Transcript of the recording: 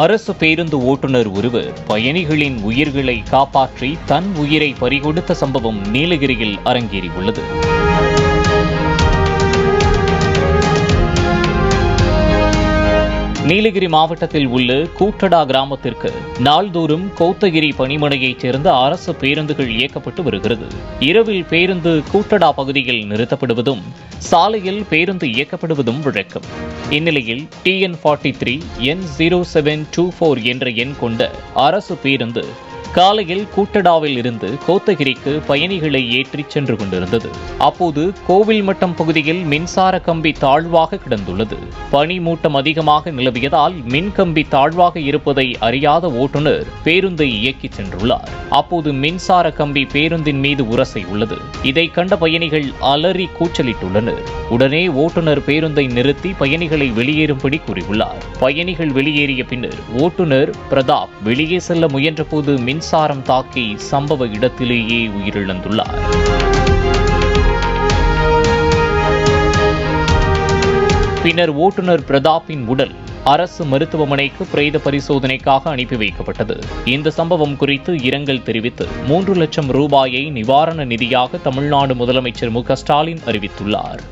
அரசு பேருந்து ஓட்டுநர் ஒருவர் பயணிகளின் உயிர்களை காப்பாற்றி தன் உயிரை பறிகொடுத்த சம்பவம் நீலகிரியில் அரங்கேறியுள்ளது. நீலகிரி மாவட்டத்தில் உள்ள கூட்டடா கிராமத்திற்கு நாள்தோறும் கோத்தகிரி பணிமனையைச் சேர்ந்த அரசு பேருந்துகள் இயக்கப்பட்டு வருகிறது. இரவில் பேருந்து கூட்டடா பகுதியில் நிறுத்தப்படுவதும் சாலையில் பேருந்து இயக்கப்படுவதும் வழக்கம். இந்நிலையில் TN43 N0724 என்ற எண் கொண்ட அரசு பேருந்து காலையில் கூட்டடாவில் இருந்து கோத்தகிரிக்கு பயணிகளை ஏற்றிச் சென்று கொண்டிருந்தது. அப்போது கோவில்மட்டம் பகுதியில் மின்சார கம்பி தாழ்வாக கிடந்துள்ளது. பனிமூட்டம் அதிகமாக நிலவியதால் மின்கம்பி தாழ்வாக இருப்பதை அறியாத ஓட்டுநர் பேருந்தை இயக்கிச் சென்றுள்ளார். அப்போது மின்சார கம்பி பேருந்தின் மீது உரசை உள்ளது. இதை கண்ட பயணிகள் அலறி கூச்சலிட்டுள்ளனர். உடனே ஓட்டுநர் பேருந்தை நிறுத்தி பயணிகளை வெளியேறும்படி கூறியுள்ளார். பயணிகள் வெளியேறிய பின்னர் ஓட்டுநர் பிரதாப் வெளியே செல்ல முயன்றபோது மின்சாரம் தாக்கி சம்பவ இடத்திலேயே உயிரிழந்துள்ளார். பின்னர் ஓட்டுநர் பிரதாப்பின் உடல் அரசு மருத்துவமனைக்கு பிரேத பரிசோதனைக்காக அனுப்பி வைக்கப்பட்டது. இந்த சம்பவம் குறித்து இரங்கல் தெரிவித்து 3 லட்சம் ரூபாயை நிவாரண நிதியாக தமிழ்நாடு முதலமைச்சர் மு.க. ஸ்டாலின் அறிவித்துள்ளார்.